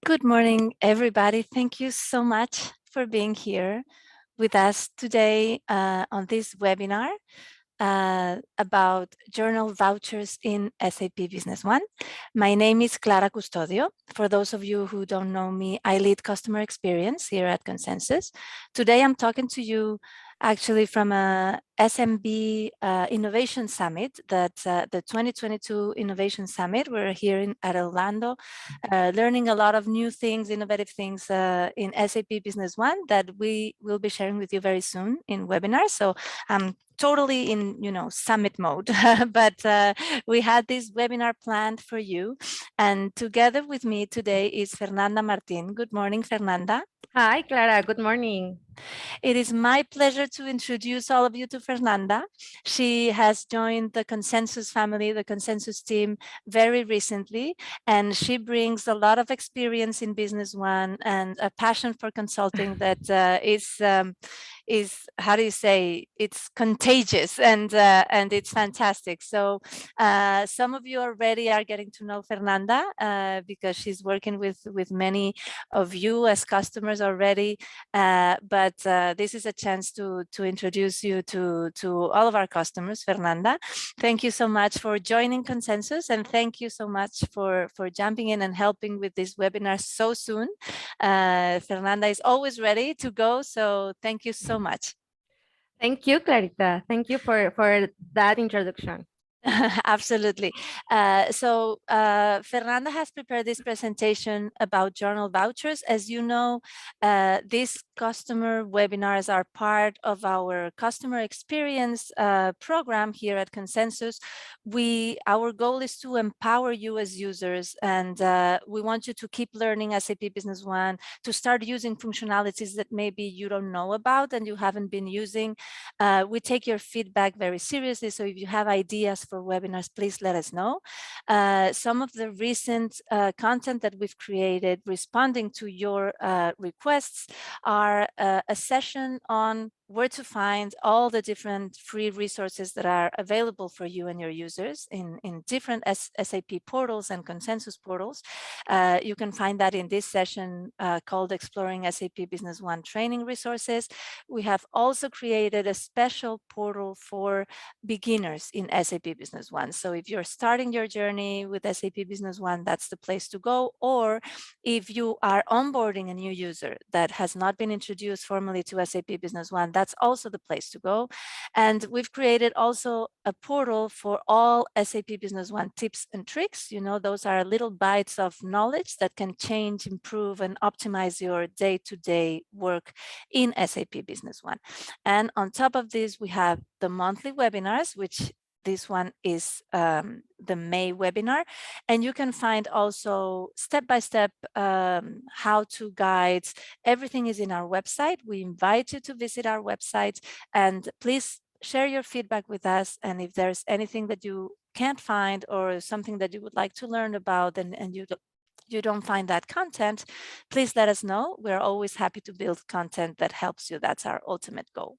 Good morning, everybody. Thank you so much for being here with us today on this webinar about journal vouchers in SAP Business One. My name is Clara Custodio. For those of you who don't know me, I lead customer experience here at Consensus. Today, I'm talking to you actually from a SMB Innovation Summit, that's the 2022 Innovation Summit. We're here at Orlando, learning a lot of new things, innovative things in SAP Business One that we will be sharing with you very soon in webinars. So I'm totally in, summit mode, but we had this webinar planned for you. And together with me today is Fernanda Martin. Good morning, Fernanda. Hi, Clara. Good morning. It is my pleasure to introduce all of you to Fernanda. She has joined the Consensus family, the Consensus team, very recently, and she brings a lot of experience in Business One and a passion for consulting that is, how do you say, it's contagious and it's fantastic. So some of you already are getting to know Fernanda because she's working with many of you as customers already, but this is a chance to introduce you to all of our customers. Fernanda, thank you so much for joining Consensus, and thank you so much for jumping in and helping with this webinar so soon. Fernanda is always ready to go, so thank you so much. Thank you, Clarita. Thank you for that introduction. Absolutely. Fernanda has prepared this presentation about journal vouchers. As you know, these customer webinars are part of our customer experience program here at Consensus. Our goal is to empower you as users, and we want you to keep learning SAP Business One, to start using functionalities that maybe you don't know about and you haven't been using. We take your feedback very seriously, so if you have ideas for webinars, please let us know. Some of the recent content that we've created responding to your requests are a session on where to find all the different free resources that are available for you and your users in different SAP portals and Consensus portals. You can find that in this session called Exploring SAP Business One Training Resources. We have also created a special portal for beginners in SAP Business One. So if you're starting your journey with SAP Business One, that's the place to go. Or if you are onboarding a new user that has not been introduced formally to SAP Business One, that's also the place to go. And we've created also a portal for all SAP Business One tips and tricks. Those are little bites of knowledge that can change, improve, and optimize your day-to-day work in SAP Business One. And on top of this, we have the monthly webinars, which this one is the May webinar. And you can find also step-by-step how-to guides. Everything is in our website. We invite you to visit our website, and please share your feedback with us. And if there's anything that you can't find or something that you would like to learn about and you don't find that content, please let us know. We're always happy to build content that helps you. That's our ultimate goal.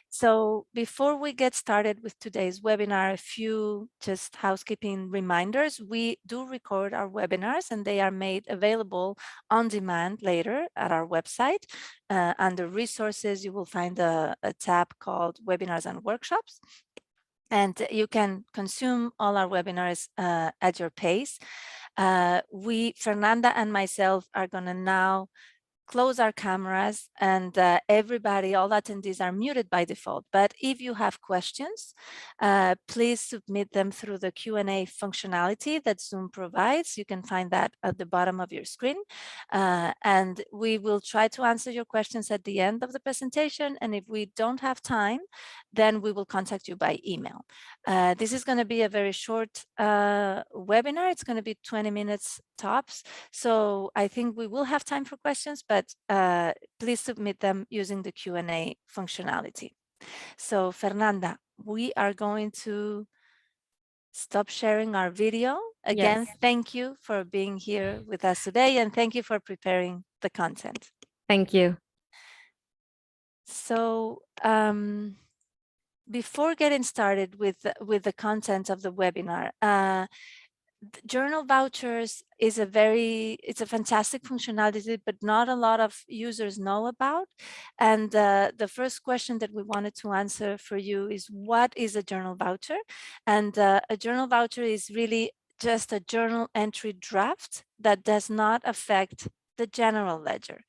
So before we get started with today's webinar, a few just housekeeping reminders. We do record our webinars and they are made available on demand later at our website. Under resources, you will find a tab called Webinars and Workshops. And you can consume all our webinars at your pace. Fernanda and myself are going to now close our cameras, and everybody, all attendees are muted by default. But if you have questions, please submit them through the Q&A functionality that Zoom provides. You can find that at the bottom of your screen. And we will try to answer your questions at the end of the presentation. And if we don't have time, then we will contact you by email. This is going to be a very short webinar. It's going to be 20 minutes tops. So I think we will have time for questions, but please submit them using the Q&A functionality. So Fernanda, we are going to stop sharing our video. Again, yes. Thank you for being here with us today, and thank you for preparing the content. Thank you. So before getting started with the content of the webinar, Journal vouchers is it's a fantastic functionality, but not a lot of users know about. And the first question that we wanted to answer for you is, what is a journal voucher? And a journal voucher is really just a journal entry draft that does not affect the general ledger.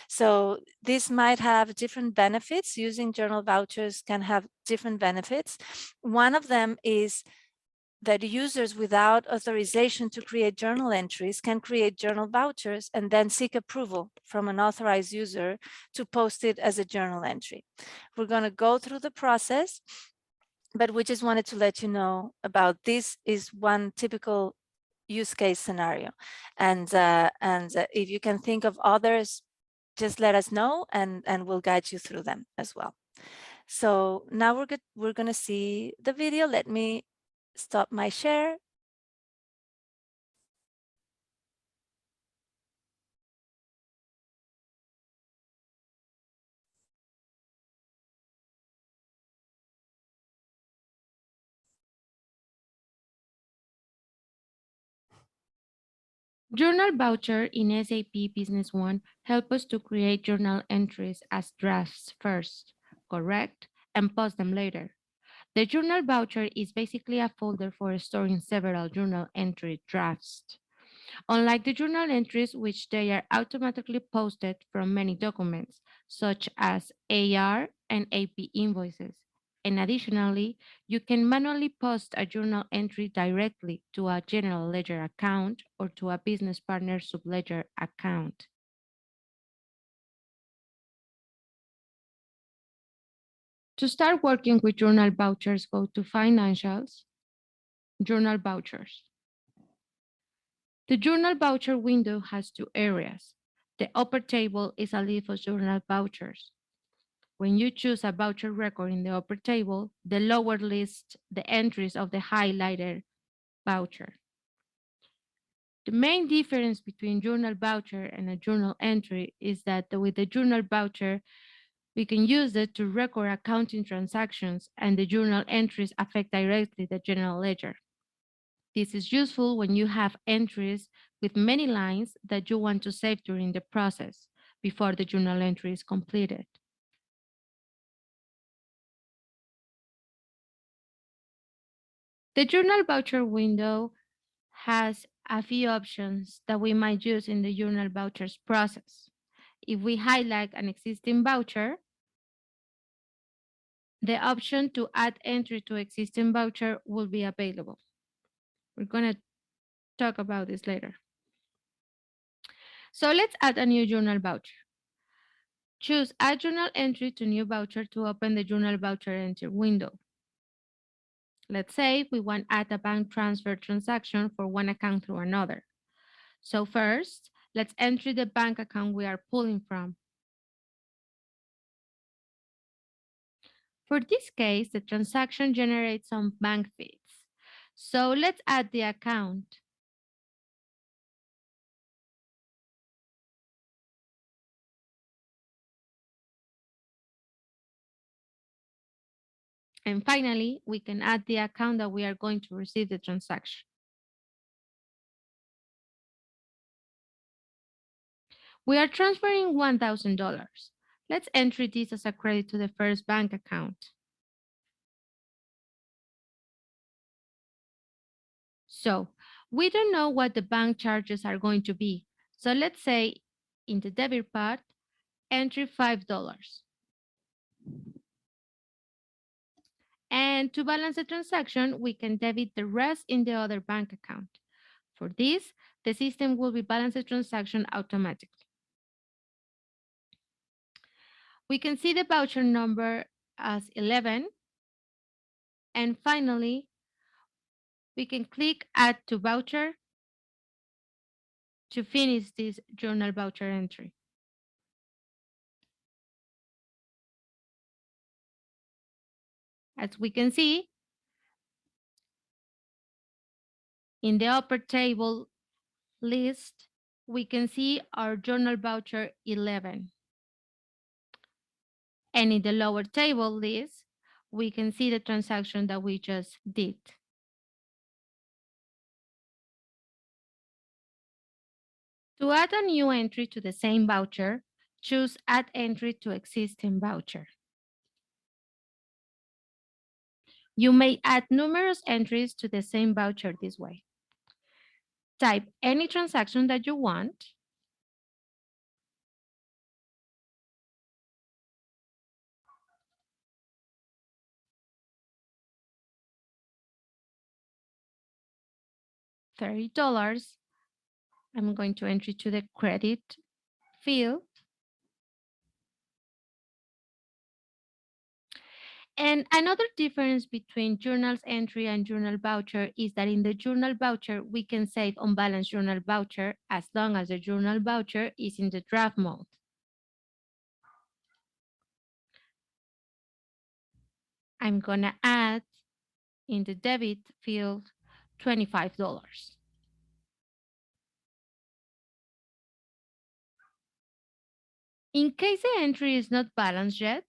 So this might have different benefits. Using journal vouchers can have different benefits. One of them is that users without authorization to create journal entries can create journal vouchers and then seek approval from an authorized user to post it as a journal entry. We're going to go through the process, but we just wanted to let you know about this is one typical use case scenario. And if you can think of others, just let us know and we'll guide you through them as well. So now we're going to see the video. Let me stop my share. Journal Voucher in SAP Business One help us to create journal entries as drafts first, correct, and post them later. The Journal Voucher is basically a folder for storing several journal entry drafts. Unlike the journal entries, which they are automatically posted from many documents, such as AR and AP invoices. And additionally, you can manually post a journal entry directly to a general ledger account or to a business partner subledger account. To start working with journal vouchers, go to Financials, Journal Vouchers. The journal voucher window has two areas. The upper table is a list of journal vouchers. When you choose a voucher record in the upper table, the lower lists the entries of the highlighted voucher. The main difference between journal voucher and a journal entry is that with the journal voucher, we can use it to record accounting transactions, and the journal entries affect directly the general ledger. This is useful when you have entries with many lines that you want to save during the process before the journal entry is completed. The journal voucher window has a few options that we might use in the journal vouchers process. If we highlight an existing voucher, the option to add entry to existing voucher will be available. We're going to talk about this later. So let's add a new journal voucher. Choose Add Journal Entry to New Voucher to open the Journal Voucher Entry window. Let's say we want to add a bank transfer transaction for one account through another. So first, let's enter the bank account we are pulling from. For this case, the transaction generates some bank fees. So let's add the account. And finally, we can add the account that we are going to receive the transaction. We are transferring $1,000. Let's enter this as a credit to the first bank account. So we don't know what the bank charges are going to be. So let's say in the debit part, enter $5. And to balance the transaction, we can debit the rest in the other bank account. For this, the system will be balance the transaction automatically. We can see the voucher number as 11. And finally, we can click Add to Voucher to finish this journal voucher entry. As we can see, in the upper table list, we can see our journal voucher 11. And in the lower table list, we can see the transaction that we just did. To add a new entry to the same voucher, choose Add Entry to Existing Voucher. You may add numerous entries to the same voucher this way. Type any transaction that you want. $30. I'm going to enter to the credit field. And another difference between journals entry and journal voucher is that in the journal voucher, we can save unbalanced journal voucher as long as the journal voucher is in the draft mode. I'm gonna add in the debit field $25. In case the entry is not balanced yet,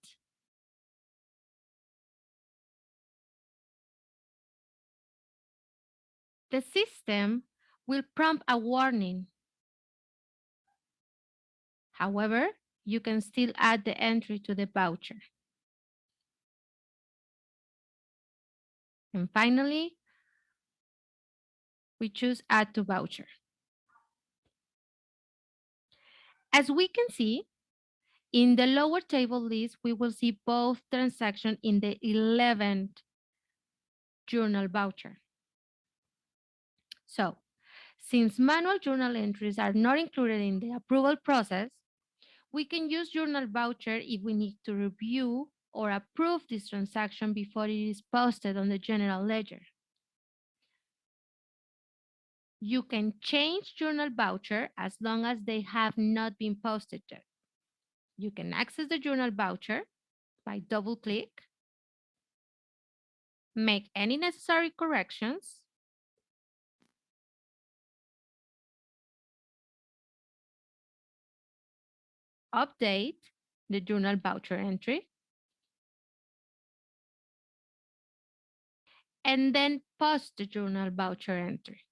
the system will prompt a warning. However, you can still add the entry to the voucher. And finally, we choose Add to Voucher. As we can see, in the lower table list, we will see both transactions in the 11th journal voucher. So, since manual journal entries are not included in the approval process, we can use journal voucher if we need to review or approve this transaction before it is posted on the general ledger. You can change journal voucher as long as they have not been posted yet. You can access the journal voucher by double click, make any necessary corrections, update the journal voucher entry, and then post the journal voucher entry.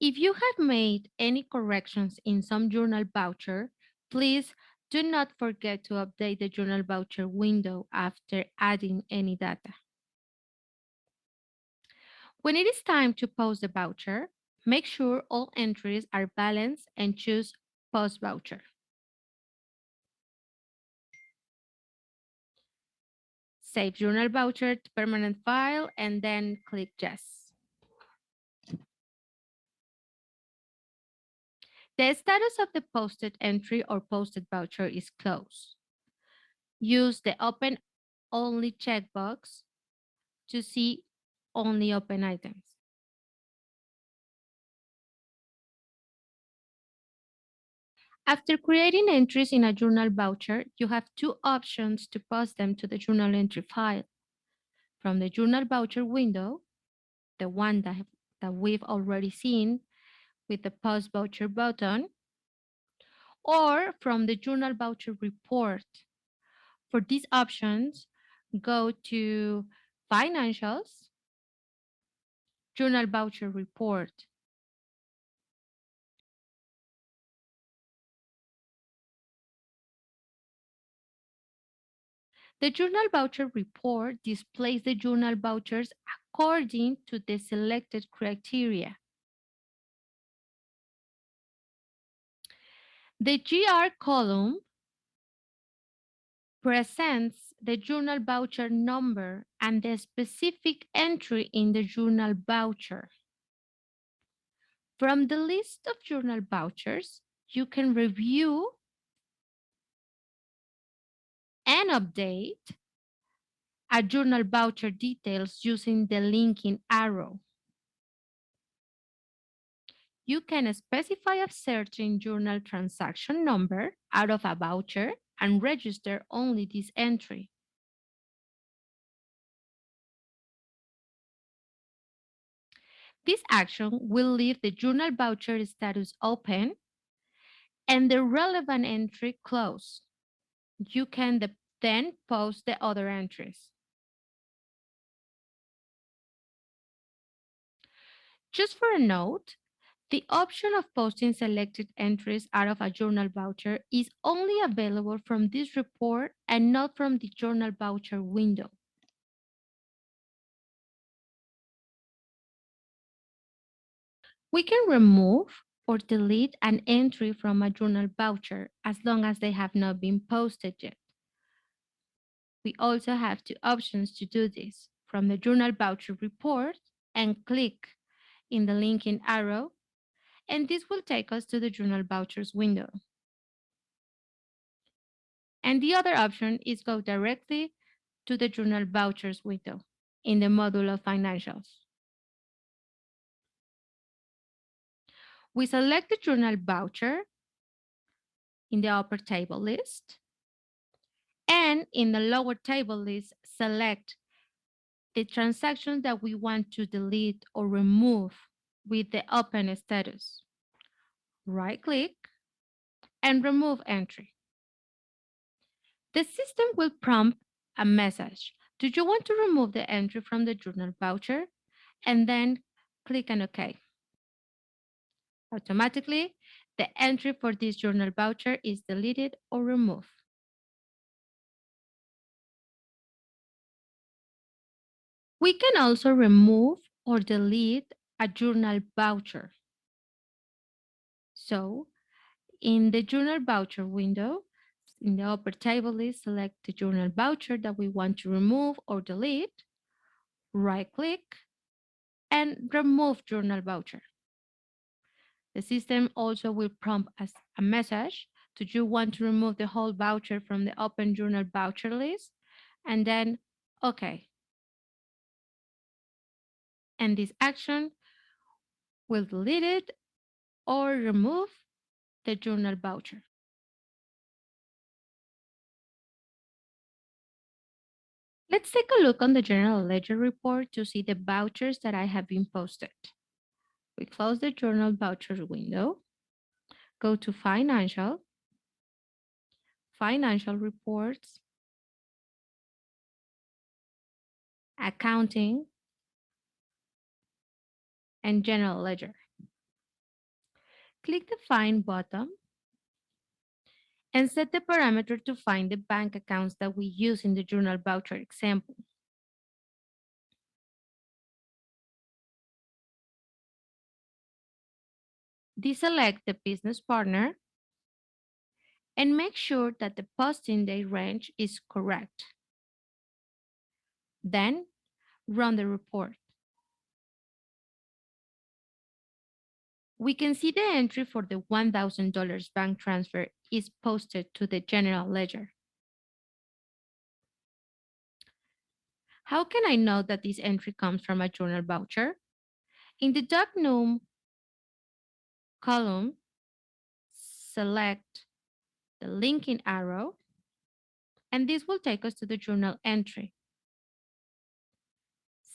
If you have made any corrections in some journal voucher, please do not forget to update the journal voucher window after adding any data. When it is time to post the voucher, make sure all entries are balanced and choose Post Voucher. Save journal voucher to permanent file and then click Yes. The status of the posted entry or posted voucher is closed. Use the Open Only checkbox to see only open items. After creating entries in a journal voucher, you have two options to post them to the journal entry file. From the journal voucher window, the one that we've already seen with the Post Voucher button, or from the journal voucher report. For these options, go to Financials, Journal Voucher Report. The Journal Voucher Report displays the journal vouchers according to the selected criteria. The GR column presents the journal voucher number and the specific entry in the journal voucher. From the list of journal vouchers, you can review and update a journal voucher details using the linking arrow. You can specify a certain journal transaction number out of a voucher and register only this entry. This action will leave the journal voucher status open and the relevant entry closed. You can then post the other entries. Just for a note, the option of posting selected entries out of a journal voucher is only available from this report and not from the journal voucher window. We can remove or delete an entry from a journal voucher as long as they have not been posted yet. We also have two options to do this: from the journal voucher report and click in the linking arrow, and this will take us to the journal vouchers window. And the other option is go directly to the journal vouchers window in the module of financials. We select the journal voucher in the upper table list, and in the lower table list, select the transactions that we want to delete or remove with the open status. Right-click and remove entry. The system will prompt a message. Do you want to remove the entry from the journal voucher? And then click on OK. Automatically, the entry for this journal voucher is deleted or removed. We can also remove or delete a journal voucher. So, in the journal voucher window, in the upper table list, select the journal voucher that we want to remove or delete, right-click, and remove journal voucher. The system also will prompt us a message. Do you want to remove the whole voucher from the open journal voucher list? And then, OK. And this action will delete it or remove the journal voucher. Let's take a look on the general ledger report to see the vouchers that I have been posted. We close the journal vouchers window, go to Financial, Financial Reports, Accounting, and General Ledger. Click the Find button and set the parameter to find the bank accounts that we use in the journal voucher example. Deselect the business partner and make sure that the posting date range is correct. Then run the report. We can see the entry for the $1,000 bank transfer is posted to the general ledger. How can I know that this entry comes from a journal voucher? In the doc.num column, select the linking arrow, and this will take us to the journal entry.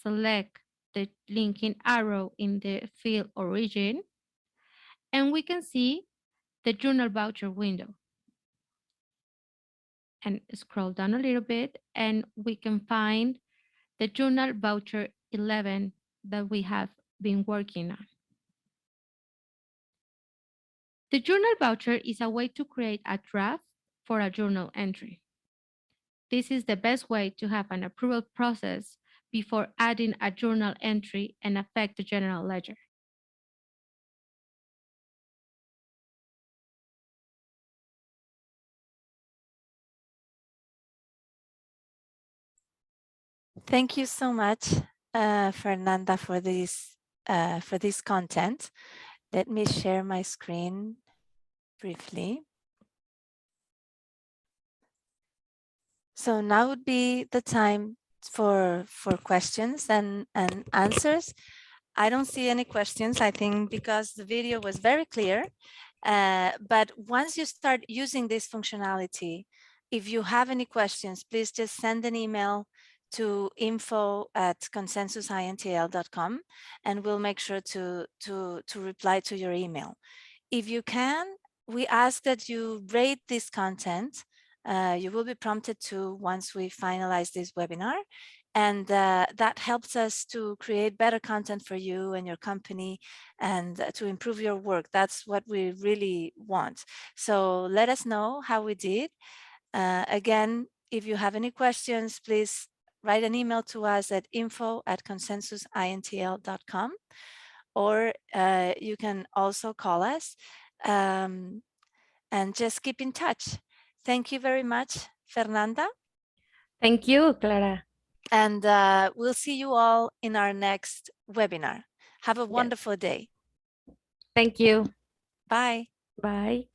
Select the linking arrow in the field origin, and we can see the journal voucher window. And scroll down a little bit, and we can find the journal voucher 11 that we have been working on. The journal voucher is a way to create a draft for a journal entry. This is the best way to have an approval process before adding a journal entry and affect the general ledger. Thank you so much, Fernanda, for this content. Let me share my screen briefly. So now would be the time for questions and answers. I don't see any questions, I think, because the video was very clear. But once you start using this functionality, if you have any questions, please just send an email to info@consensusintl.com, and we'll make sure to reply to your email. If you can, we ask that you rate this content. You will be prompted to once we finalize this webinar. And that helps us to create better content for you and your company and to improve your work. That's what we really want. So let us know how we did. Again, if you have any questions, please write an email to us at info@consensusintl.com, or you can also call us and just keep in touch. Thank you very much, Fernanda. Thank you, Clara. And we'll see you all in our next webinar. Have a Yes. wonderful day. Thank you. Bye. Bye.